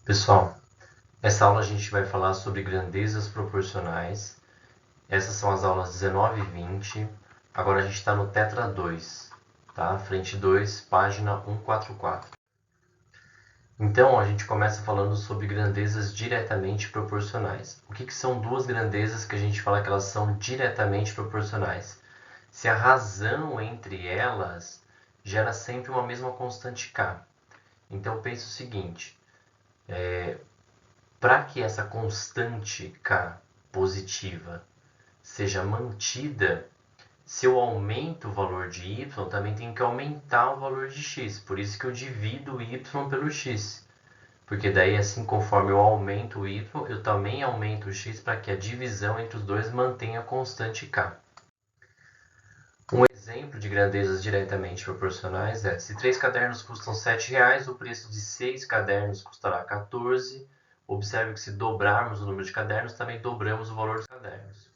Pessoal, nessa aula a gente vai falar sobre grandezas proporcionais. Essas são as aulas 19 e 20. Agora a gente está no Tetra 2, tá? Frente 2, página 144. Então a gente começa falando sobre grandezas diretamente proporcionais. O que são duas grandezas que a gente fala que elas são diretamente proporcionais? Se a razão entre elas gera sempre uma mesma constante k. Então pense o seguinte: para que essa constante k positiva seja mantida, se eu aumento o valor de y, também tenho que aumentar o valor de x. Por isso que eu divido y pelo x. Porque daí, assim, conforme eu aumento o y, eu também aumento o x para que a divisão entre os dois mantenha a constante k. Um exemplo de grandezas diretamente proporcionais é: se 3 cadernos custam R$ 7,00, o preço de 6 cadernos custará 14. Observe que se dobrarmos o número de cadernos, também dobramos o valor dos cadernos.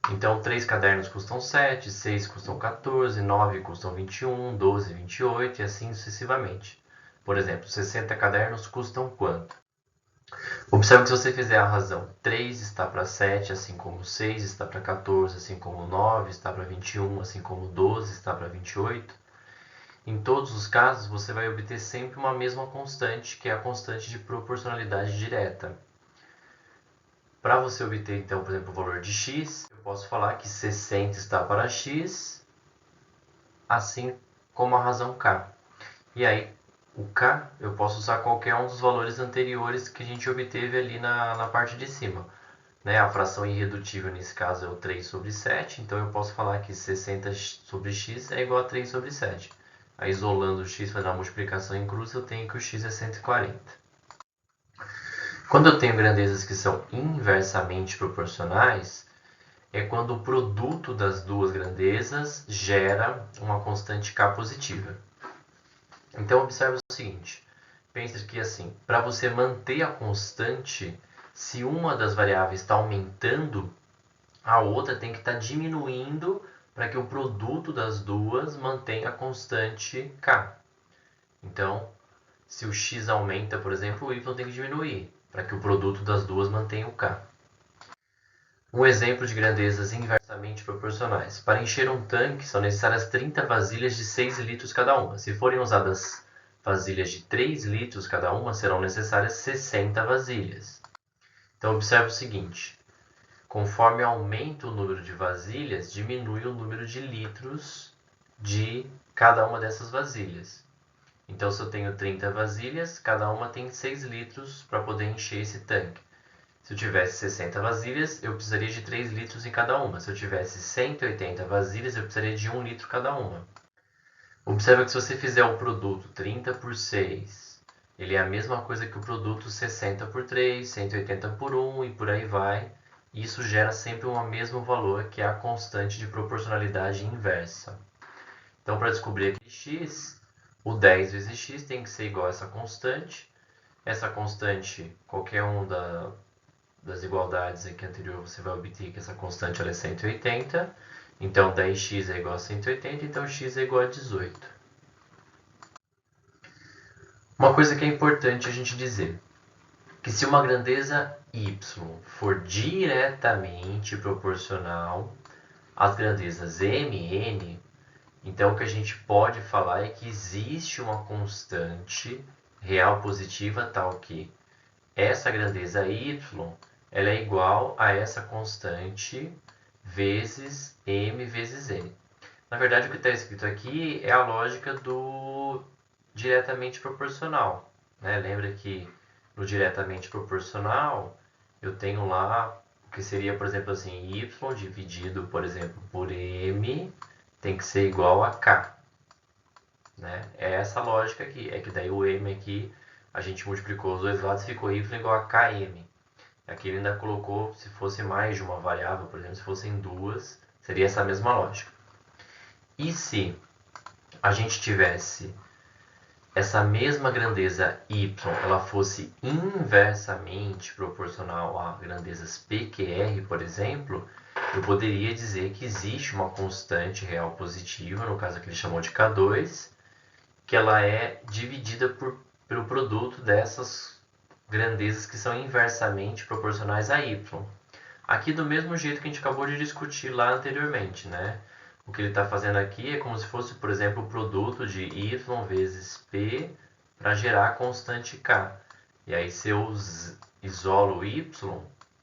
Então, 3 cadernos custam 7, 6 custam 14, 9 custam 21, 12, 28 e assim sucessivamente. Por exemplo, 60 cadernos custam quanto? Observe que se você fizer a razão, 3 está para 7, assim como 6 está para 14, assim como 9 está para 21, assim como 12 está para 28. Em todos os casos, você vai obter sempre uma mesma constante, que é a constante de proporcionalidade direta. Para você obter, então, por exemplo, o valor de x, eu posso falar que 60 está para x, assim como a razão k. E aí, o k, eu posso usar qualquer um dos valores anteriores que a gente obteve ali na parte de cima. Né? A fração irredutível, nesse caso, é o 3 sobre 7, então eu posso falar que 60 sobre x é igual a 3 sobre 7. Aí, isolando o x, fazendo a multiplicação em cruz, eu tenho que o x é 140. Quando eu tenho grandezas que são inversamente proporcionais, é quando o produto das duas grandezas gera uma constante k positiva. Então, observe o seguinte: pense que assim, para você manter a constante, se uma das variáveis está aumentando, a outra tem que estar diminuindo para que o produto das duas mantenha a constante k. Então, se o x aumenta, por exemplo, o y tem que diminuir para que o produto das duas mantenha o k. Um exemplo de grandezas inversamente proporcionais. Para encher um tanque, são necessárias 30 vasilhas de 6 litros cada uma. Se forem usadas vasilhas de 3 litros cada uma, serão necessárias 60 vasilhas. Então, observe o seguinte: conforme aumenta o número de vasilhas, diminui o número de litros de cada uma dessas vasilhas. Então, se eu tenho 30 vasilhas, cada uma tem 6 litros para poder encher esse tanque. Se eu tivesse 60 vasilhas, eu precisaria de 3 litros em cada uma. Se eu tivesse 180 vasilhas, eu precisaria de 1 litro cada uma. Observa que se você fizer o produto 30 por 6, ele é a mesma coisa que o produto 60 por 3, 180 por 1 e por aí vai. Isso gera sempre um mesmo valor, que é a constante de proporcionalidade inversa. Então, para descobrir aqui x, o 10 vezes x tem que ser igual a essa constante. Essa constante, qualquer um das igualdades aqui anterior, você vai obter que essa constante ela é 180. Então, 10x é igual a 180, então x é igual a 18. Uma coisa que é importante a gente dizer, que se uma grandeza y for diretamente proporcional às grandezas m e n, então o que a gente pode falar é que existe uma constante real positiva tal que essa grandeza y ela é igual a essa constante vezes m vezes n. Na verdade, o que está escrito aqui é a lógica do diretamente proporcional. Né? Lembra que no diretamente proporcional eu tenho lá o que seria, por exemplo, assim, y dividido, por exemplo, por m tem que ser igual a k. Né? É essa lógica aqui. É que daí o m aqui a gente multiplicou os dois lados e ficou y igual a km. Aqui ele ainda colocou, se fosse mais de uma variável, por exemplo, se fossem duas, seria essa mesma lógica. E se a gente tivesse essa mesma grandeza y, ela fosse inversamente proporcional a grandezas p que r, por exemplo, eu poderia dizer que existe uma constante real positiva, no caso aqui ele chamou de K2, que ela é dividida pelo produto dessas grandezas que são inversamente proporcionais a y. Aqui do mesmo jeito que a gente acabou de discutir lá anteriormente, né? O que ele está fazendo aqui é como se fosse, por exemplo, o produto de y vezes p para gerar a constante k. E aí se eu isolo y,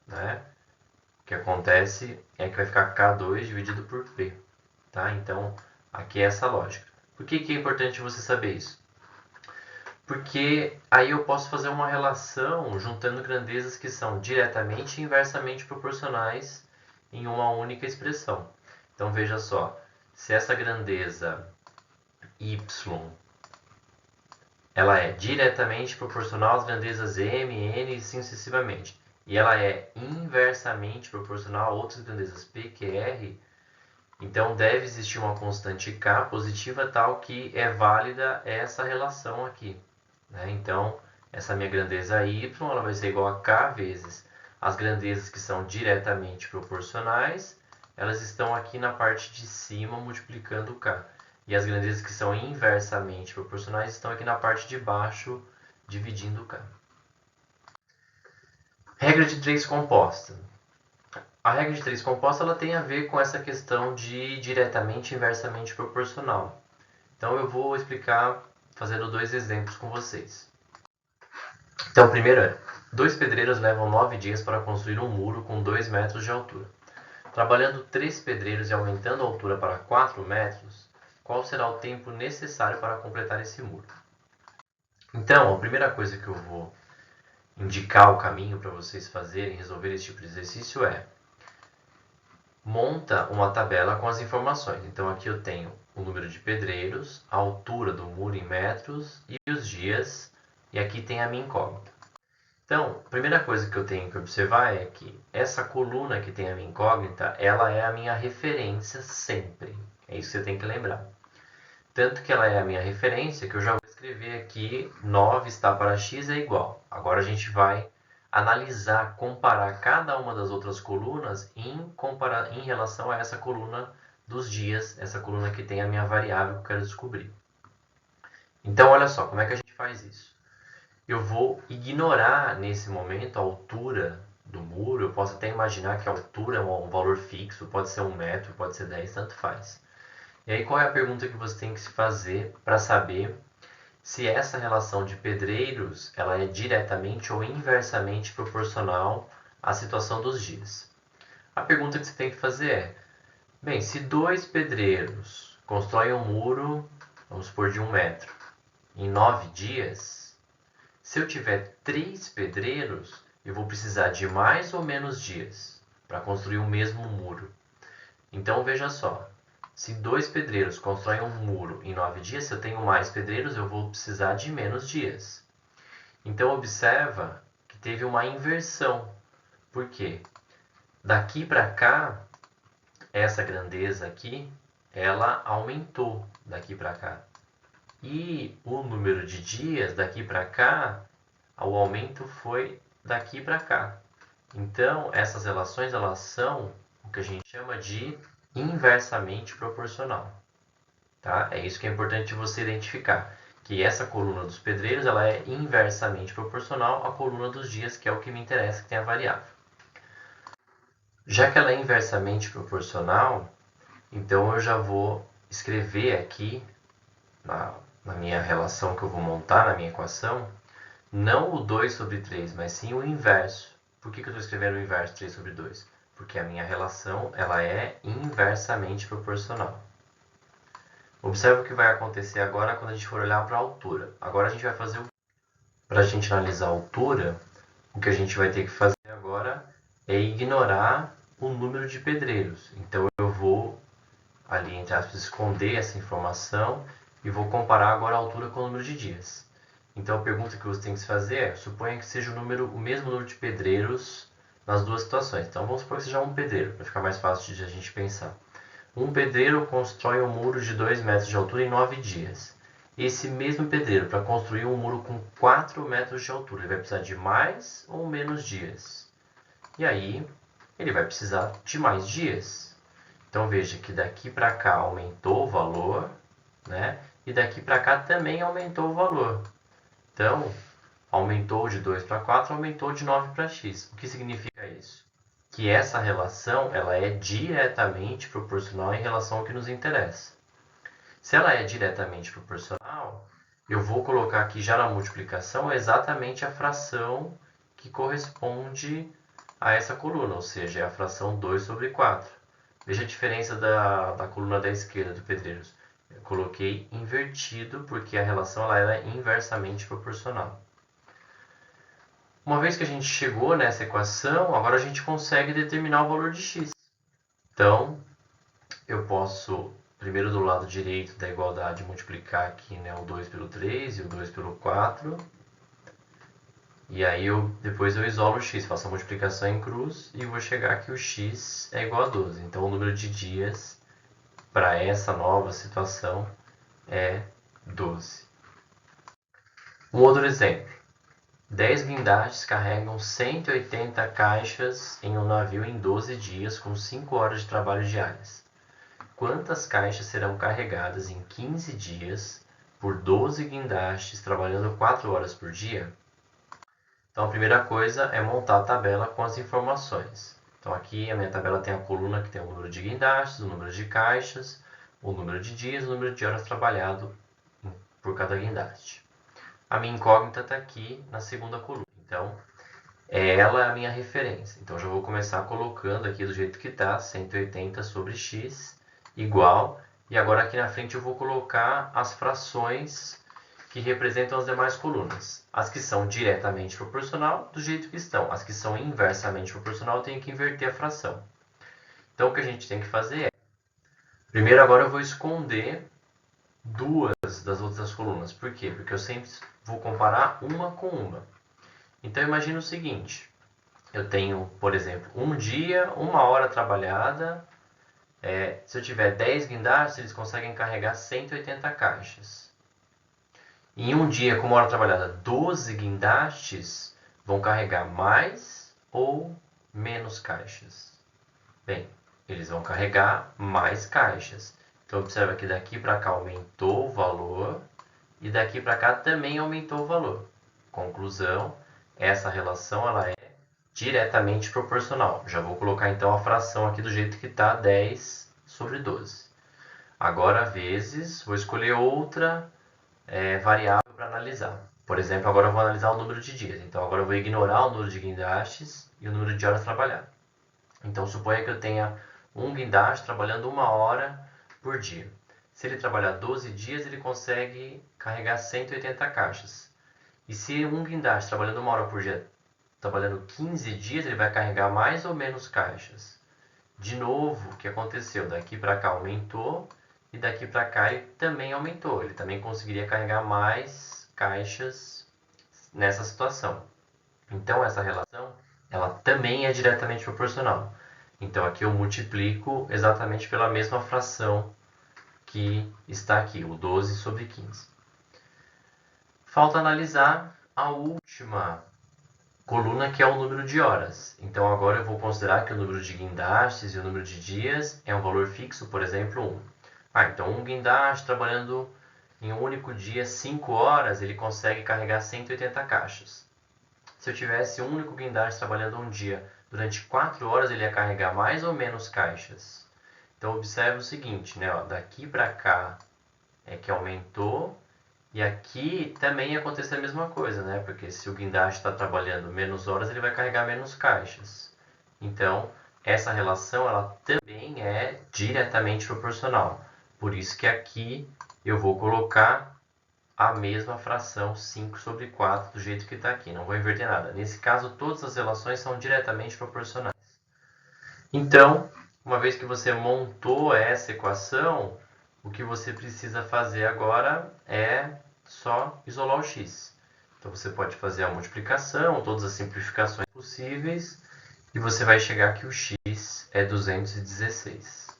né? O que acontece é que vai ficar k2 dividido por p. Tá? Então, aqui é essa lógica. Por que é importante você saber isso? Porque aí eu posso fazer uma relação juntando grandezas que são diretamente e inversamente proporcionais em uma única expressão. Então veja só, se essa grandeza y ela é diretamente proporcional às grandezas m, n e assim sucessivamente, e ela é inversamente proporcional a outras grandezas p, q, r, então deve existir uma constante k positiva tal que é válida essa relação aqui. Né? Então, essa minha grandeza y ela vai ser igual a k vezes as grandezas que são diretamente proporcionais, elas estão aqui na parte de cima multiplicando k. E as grandezas que são inversamente proporcionais estão aqui na parte de baixo dividindo k. Regra de 3 composta. A regra de 3 composta ela tem a ver com essa questão de diretamente e inversamente proporcional. Então eu vou explicar fazendo 2 exemplos com vocês. Então, o primeiro é: 2 pedreiros levam 9 dias para construir um muro com 2 metros de altura. Trabalhando 3 pedreiros e aumentando a altura para 4 metros, qual será o tempo necessário para completar esse muro? Então, a primeira coisa que eu vou indicar o caminho para vocês fazerem, resolver esse tipo de exercício é: monta uma tabela com as informações. Então, aqui eu tenho o número de pedreiros, a altura do muro em metros e os dias, e aqui tem a minha incógnita. Então, a primeira coisa que eu tenho que observar é que essa coluna que tem a minha incógnita, ela é a minha referência sempre. É isso que você tem que lembrar. Tanto que ela é a minha referência que eu já vou escrever aqui 9 está para x é igual. Agora a gente vai analisar, comparar cada uma das outras colunas em relação a essa coluna dos dias, essa coluna que tem a minha variável que eu quero descobrir. Então, olha só, como é que a gente faz isso? Eu vou ignorar nesse momento a altura do muro. Eu posso até imaginar que a altura é um valor fixo, pode ser 1 metro, pode ser 10, tanto faz. E aí qual é a pergunta que você tem que se fazer para saber se essa relação de pedreiros ela é diretamente ou inversamente proporcional à situação dos dias? A pergunta que você tem que fazer é: bem, se 2 pedreiros constroem um muro, vamos supor, de 1 metro, em 9 dias, se eu tiver 3 pedreiros, eu vou precisar de mais ou menos dias para construir o mesmo muro. Então veja só, se 2 pedreiros constroem um muro em 9 dias, se eu tenho mais pedreiros, eu vou precisar de menos dias. Então observa que teve uma inversão. Por quê? Daqui para cá, essa grandeza aqui, ela aumentou daqui para cá. E o número de dias daqui para cá, o aumento foi daqui para cá. Então, essas relações elas são o que a gente chama de inversamente proporcional. Tá? É isso que é importante você identificar, que essa coluna dos pedreiros ela é inversamente proporcional à coluna dos dias, que é o que me interessa, que tem a variável. Já que ela é inversamente proporcional, então eu já vou escrever aqui na minha relação que eu vou montar na minha equação, não o 2 sobre 3, mas sim o inverso. Por que eu estou escrevendo o inverso 3 sobre 2? Porque a minha relação ela é inversamente proporcional. Observe o que vai acontecer agora quando a gente for olhar para a altura. Agora a gente vai fazer para a gente analisar a altura, o que a gente vai ter que fazer agora é ignorar o número de pedreiros. Então eu vou ali, entre aspas, esconder essa informação e vou comparar agora a altura com o número de dias. Então a pergunta que você tem que se fazer é: suponha que seja o mesmo número de pedreiros nas duas situações. Então vamos supor que seja um pedreiro, para ficar mais fácil de a gente pensar. Um pedreiro constrói um muro de 2 metros de altura em 9 dias. Esse mesmo pedreiro, para construir um muro com 4 metros de altura, ele vai precisar de mais ou menos dias? E aí, ele vai precisar de mais dias. Então veja que daqui para cá aumentou o valor, né? E daqui para cá também aumentou o valor. Então, Aumentou de 2 para 4, aumentou de 9 para x. O que significa isso? Que essa relação ela é diretamente proporcional em relação ao que nos interessa. Se ela é diretamente proporcional, eu vou colocar aqui já na multiplicação exatamente a fração que corresponde a essa coluna, ou seja, é a fração 2 sobre 4. Veja a diferença da coluna da esquerda do Pedreiros. Eu coloquei invertido porque a relação ela era inversamente proporcional. Uma vez que a gente chegou nessa equação, agora a gente consegue determinar o valor de x. Então, eu posso, primeiro do lado direito da igualdade, multiplicar aqui, né, o 2 pelo 3 e o 2 pelo 4. E aí, depois eu isolo o x, faço a multiplicação em cruz e vou chegar que o x é igual a 12. Então, o número de dias para essa nova situação é 12. Um outro exemplo. 10 guindastes carregam 180 caixas em um navio em 12 dias com 5 horas de trabalho diárias. Quantas caixas serão carregadas em 15 dias por 12 guindastes trabalhando 4 horas por dia? Então, a primeira coisa é montar a tabela com as informações. Então, aqui a minha tabela tem a coluna que tem o número de guindastes, o número de caixas, o número de dias, o número de horas trabalhado por cada guindaste. A minha incógnita está aqui na segunda coluna. Então, ela é a minha referência. Então, já vou começar colocando aqui do jeito que está, 180 sobre x igual. E agora aqui na frente eu vou colocar as frações que representam as demais colunas. As que são diretamente proporcional, do jeito que estão. As que são inversamente proporcional, eu tenho que inverter a fração. Então, o que a gente tem que fazer é... Primeiro, agora eu vou esconder duas das outras colunas. Por quê? Porque eu sempre vou comparar uma com uma. Então, imagina o seguinte. Eu tenho, por exemplo, um dia, 1 hora trabalhada. Se eu tiver 10 guindastes, eles conseguem carregar 180 caixas. Em um dia, com 1 hora trabalhada, 12 guindastes vão carregar mais ou menos caixas? Bem, eles vão carregar mais caixas. Então, observa que daqui para cá aumentou o valor e daqui para cá também aumentou o valor. Conclusão, essa relação ela é diretamente proporcional. Já vou colocar então a fração aqui do jeito que está, 10 sobre 12. Agora, vezes, vou escolher outra variável para analisar. Por exemplo, agora eu vou analisar o número de dias. Então, agora eu vou ignorar o número de guindastes e o número de horas trabalhadas. Então, suponha que eu tenha um guindaste trabalhando 1 hora por dia. Se ele trabalhar 12 dias, ele consegue carregar 180 caixas. E se um guindaste trabalhando 1 hora por dia, trabalhando 15 dias, ele vai carregar mais ou menos caixas. De novo, o que aconteceu? Daqui para cá aumentou e daqui para cá ele também aumentou. Ele também conseguiria carregar mais caixas nessa situação. Então, essa relação ela também é diretamente proporcional. Então, aqui eu multiplico exatamente pela mesma fração que está aqui, o 12 sobre 15. Falta analisar a última coluna, que é o número de horas. Então, agora eu vou considerar que o número de guindastes e o número de dias é um valor fixo, por exemplo, 1. Então, um guindaste trabalhando em um único dia 5 horas, ele consegue carregar 180 caixas. Se eu tivesse um único guindaste trabalhando um dia durante 4 horas, ele ia carregar mais ou menos caixas. Então, observe o seguinte, né? Daqui para cá é que aumentou. E aqui também ia acontecer a mesma coisa, né? Porque se o guindaste está trabalhando menos horas, ele vai carregar menos caixas. Então, essa relação ela também é diretamente proporcional. Por isso que aqui eu vou colocar a mesma fração 5 sobre 4 do jeito que está aqui. Não vou inverter nada. Nesse caso, todas as relações são diretamente proporcionais. Então, uma vez que você montou essa equação, o que você precisa fazer agora é só isolar o x. Então, você pode fazer a multiplicação, todas as simplificações possíveis, e você vai chegar que o x é 216.